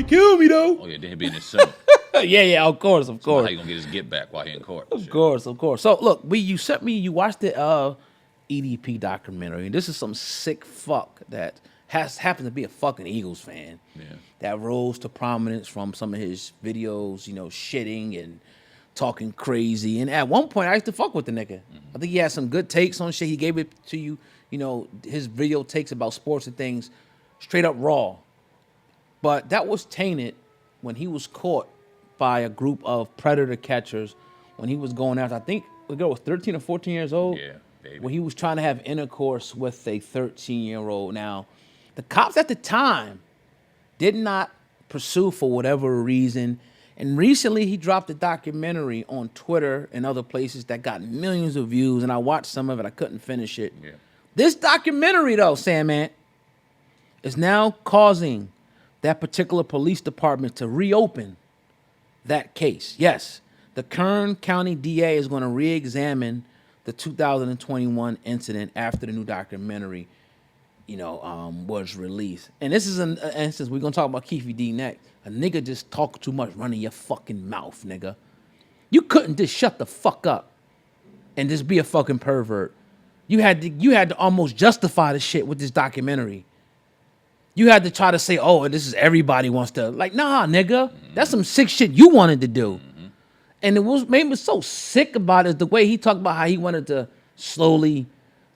ain't kill me though. Oh yeah, then he'll be in his cell. yeah, of course. So how he gonna get his get back while he in court? Of course. So look, you watched the EDP documentary, and this is some sick fuck that happens to be a fucking Eagles fan. Yeah. That rose to prominence from some of his videos, shitting and talking crazy. And at one point, I used to fuck with the nigga. I think he had some good takes on shit. He gave it to you, his video takes about sports and things, straight up raw. But that was tainted when he was caught by a group of predator catchers when he was going after, I think the girl was 13 or 14 years old. Yeah, baby. When he was trying to have intercourse with a 13-year-old. Now, the cops at the time did not pursue for whatever reason. And recently he dropped a documentary on Twitter and other places that got millions of views. And I watched some of it. I couldn't finish it. Yeah. This documentary, though, Sandman, is now causing that particular police department to reopen that case. Yes, the Kern County DA is going to re-examine the 2021 incident after the new documentary, was released. And this is an instance, we're going to talk about Keefy D next. A nigga just talk too much running your fucking mouth, nigga. You couldn't just shut the fuck up and just be a fucking pervert. You had to almost justify the shit with this documentary. You had to try to say, oh, this is everybody wants to. Like, nah, nigga. That's some sick shit you wanted to do. And it was made me so sick about it, the way he talked about how he wanted to slowly,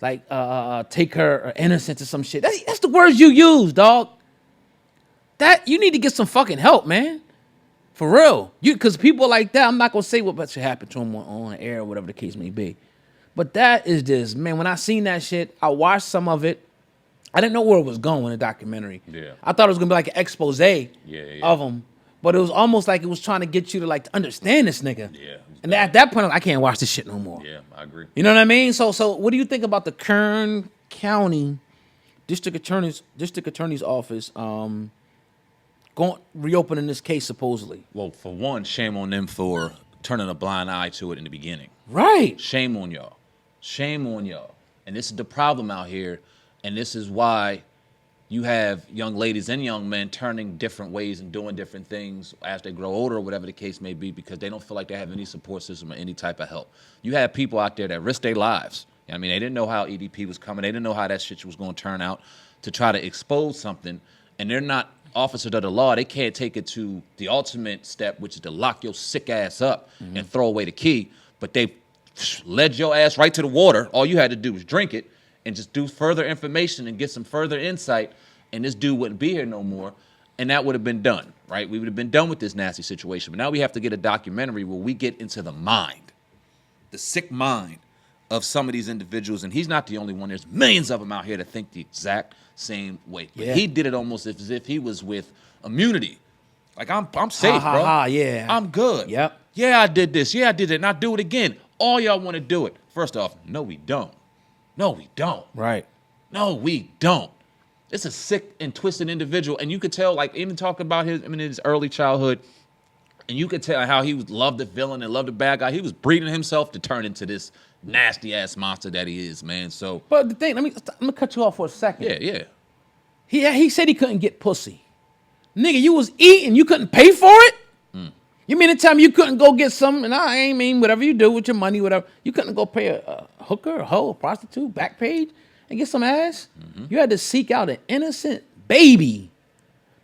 take her innocence or some shit. That's the words you use, dog. That you need to get some fucking help, man. For real. Because people like that, I'm not going to say what should happen to them on air or whatever the case may be. But that is just, man, when I seen that shit, I watched some of it. I didn't know where it was going in the documentary. Yeah. I thought it was going to be like an expose of him. But it was almost like it was trying to get you to to understand this nigga. Yeah. And at that point, I can't watch this shit no more. Yeah, I agree. You know what I mean? So what do you think about the Kern County District Attorney's Office reopening this case supposedly? Well, for one, shame on them for turning a blind eye to it in the beginning. Right. Shame on y'all. Shame on y'all. And this is the problem out here. And this is why you have young ladies and young men turning different ways and doing different things as they grow older or whatever the case may be, because they don't feel like they have any support system or any type of help. You have people out there that risk their lives. I mean, they didn't know how EDP was coming. They didn't know how that shit was going to turn out to try to expose something. And they're not officers of the law. They can't take it to the ultimate step, which is to lock your sick ass up and throw away the key. But they led your ass right to the water. All you had to do was drink it and just do further information and get some further insight, and this dude wouldn't be here no more, and that would have been done, right? We would have been done with this nasty situation. But now we have to get a documentary where we get into the mind, the sick mind of some of these individuals, and he's not the only one. There's millions of them out here that think the exact same way. But he did it almost as if he was with immunity. Like, I'm safe, bro. Yeah. I'm good. Yep. Yeah, I did this. Yeah, I did it, and I do it again. All y'all want to do it. First off, no, we don't. No, we don't. Right. No, we don't. It's a sick and twisted individual. And you could tell, even talking about his early childhood, and you could tell how he loved the villain and loved the bad guy. He was breeding himself to turn into this nasty-ass monster that he is, man. So, but the thing, I'm going to cut you off for a second. Yeah. He said he couldn't get pussy. Nigga, you was eating, you couldn't pay for it? You mean the time you couldn't go get some, and I ain't mean whatever you do with your money, whatever, you couldn't go pay a hooker, a hoe, a prostitute, Backpage, and get some ass? You had to seek out an innocent baby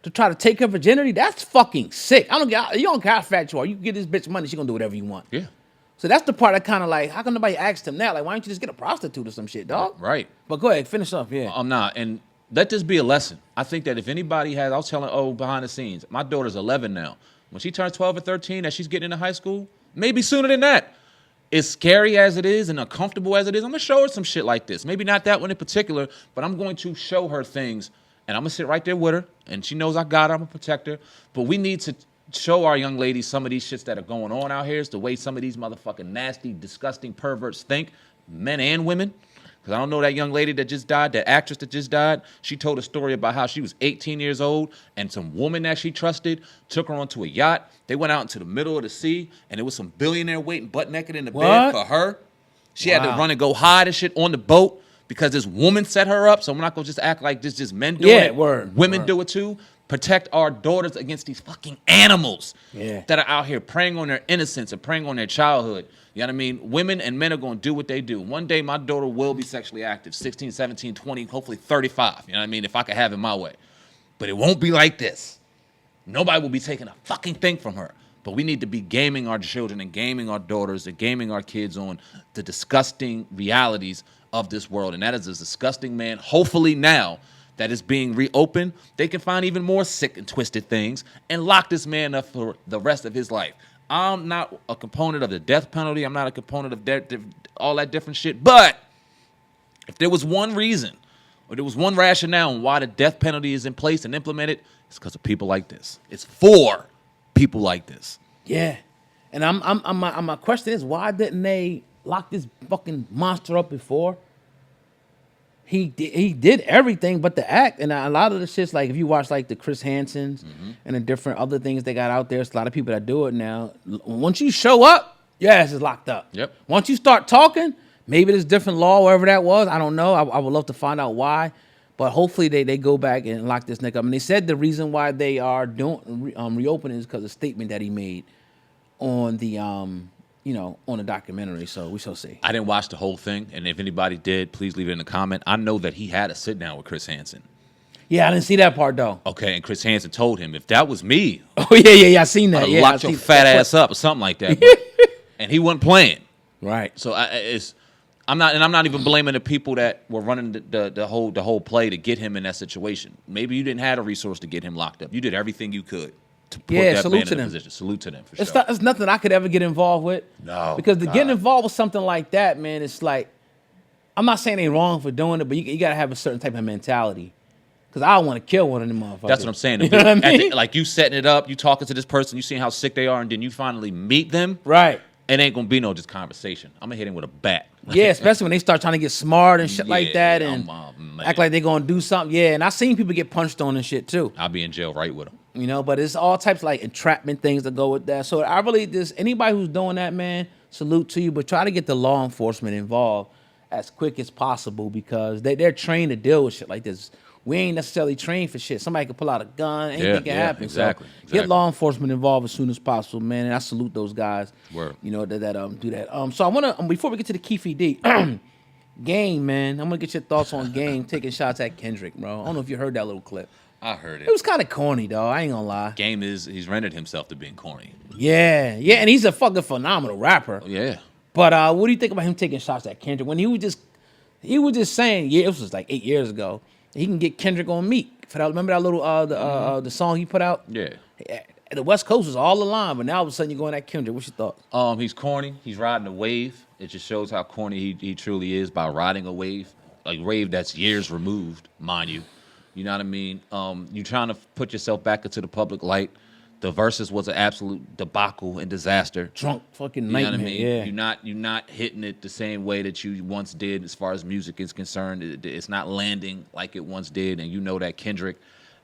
to try to take her virginity? That's fucking sick. You don't care how fat you are. You can get this bitch money, she gonna do whatever you want. Yeah. So that's the part I kind of like, how come nobody asked him that? Like, why don't you just get a prostitute or some shit, dog? Right. But go ahead, finish up, yeah. I'm not. And let this be a lesson. I think that if anybody I was telling, behind the scenes, my daughter's 11 now. When she turns 12 or 13, as she's getting into high school, maybe sooner than that, as scary as it is and uncomfortable as it is, I'm going to show her some shit like this. Maybe not that one in particular, but I'm going to show her things, and I'm going to sit right there with her, and she knows I got her, I'm going to protect her. But we need to show our young ladies some of these shits that are going on out here. It's the way some of these motherfucking nasty, disgusting perverts think, men and women. Because I don't know that young lady that just died, that actress that just died. She told a story about how she was 18 years old and some woman that she trusted took her onto a yacht. They went out into the middle of the sea, and there was some billionaire waiting butt naked in the bed for her. She had to run and go hide and shit on the boat because this woman set her up. So I'm not going to just act like this just men do it. Women do it too. Protect our daughters against these fucking animals Yeah. that are out here preying on their innocence and preying on their childhood. You know what I mean? Women and men are going to do what they do. One day, my daughter will be sexually active, 16, 17, 20, hopefully 35. You know what I mean? If I could have it my way. But it won't be like this. Nobody will be taking a fucking thing from her. But we need to be gaming our children and gaming our daughters and gaming our kids on the disgusting realities of this world. And that is a disgusting man. Hopefully now that is being reopened, they can find even more sick and twisted things and lock this man up for the rest of his life. I'm not a component of the death penalty. I'm not a component of all that different shit. But if there was one reason or there was one rationale on why the death penalty is in place and implemented, it's because of people like this. It's for people like this. Yeah. And my question is, why didn't they lock this fucking monster up before? He did everything but the act, and a lot of the shit's like, if you watch like the Chris Hansons and the different other things they got out there, it's a lot of people that do it now. Once you show up, your ass is locked up. Yep. Once you start talking, maybe there's different law, wherever that was. I don't know. I would love to find out why, but hopefully they go back and lock this nigga up. And they said the reason why they are doing reopening is because of a statement that he made on the on the documentary. So we shall see. I didn't watch the whole thing, and if anybody did, please leave it in the comment. I know that he had a sit down with Chris Hansen. Yeah, I didn't see that part though. Okay, and Chris Hansen told him, if that was me, Oh yeah, I seen that. I'd Yeah, lock your fat ass up or something like that. And he wasn't playing. Right. So I'm not even blaming the people that were running the whole play to get him in that situation. Maybe you didn't have a resource to get him locked up. You did everything you could to put that man in a position. Salute to them for sure. It's nothing I could ever get involved with. No, because God. getting involved with something like that, man, it's like, I'm not saying they wrong for doing it, but you got to have a certain type of mentality. Because I want to kill one of them motherfuckers. That's what I'm saying. You know what I mean? Like you setting it up, you talking to this person, you seeing how sick they are, and then you finally meet them. Right. It ain't gonna be no just conversation. I'm gonna hit him with a bat. Yeah, especially when they start trying to get smart and shit like that, and man. act like they're gonna do something. Yeah, and I seen people get punched on and shit too. I'll be in jail right with him. You know, but it's all types of like entrapment things that go with that. So I really just anybody who's doing that, man, salute to you. But try to get the law enforcement involved as quick as possible because they're trained to deal with shit like this. We ain't necessarily trained for shit. Somebody could pull out a gun, anything can happen. Exactly. So get law enforcement involved as soon as possible, man. And I salute those guys. Word. You know, that do that. So I wanna before we get to the Keefe D Game, man, I'm gonna get your thoughts on Game taking shots at Kendrick, bro. I don't know if you heard that little clip. I heard it. It was kind of corny, though. I ain't gonna lie. Game he's rendered himself to being corny. Yeah, and he's a fucking phenomenal rapper. Oh, yeah. But what do you think about him taking shots at Kendrick when he was just saying, yeah, it was like 8 years ago, he can get Kendrick on Meek. Remember that little the song he put out? Yeah. The West Coast was all aligned, but now all of a sudden you're going at Kendrick. What's your thoughts? He's corny. He's riding a wave. It just shows how corny he truly is by riding a wave, like wave that's years removed, mind you. You know what I mean? You're trying to put yourself back into the public light. The Versus was an absolute debacle and disaster. Drunk fucking You nightmare. know what I mean? Yeah. You're not hitting it the same way that you once did as far as music is concerned. It's not landing like it once did, and you know that Kendrick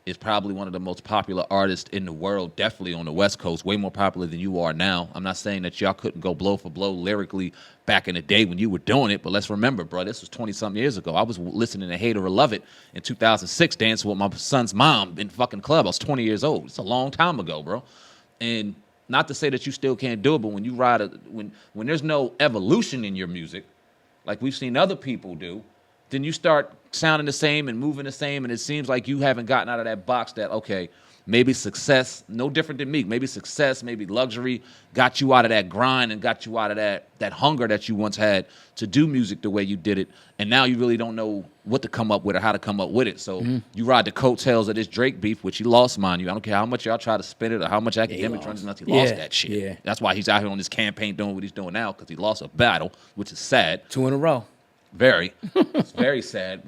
is probably one of the most popular artists in the world, definitely on the West Coast, way more popular than you are now. I'm not saying that y'all couldn't go blow for blow lyrically back in the day when you were doing it, but let's remember, bro, this was 20-something years ago. I was listening to Hate or Love It in 2006, dancing with my son's mom in fucking club. I was 20 years old. It's a long time ago, bro. And not to say that you still can't do it, but when you ride when there's no evolution in your music, like we've seen other people do, then you start sounding the same and moving the same, and it seems like you haven't gotten out of that box that, okay, maybe success, no different than me, maybe success, maybe luxury got you out of that grind and got you out of that hunger that you once had to do music the way you did it, and now you really don't know what to come up with or how to come up with it. So you ride the coattails of this Drake beef, which he lost, mind you. I don't care how much y'all try to spin it or how much academic runs nuts, he lost that shit. Yeah. That's why he's out here on this campaign doing what he's doing now, because he lost a battle, which is sad. 2 in a row. Very. It's very sad.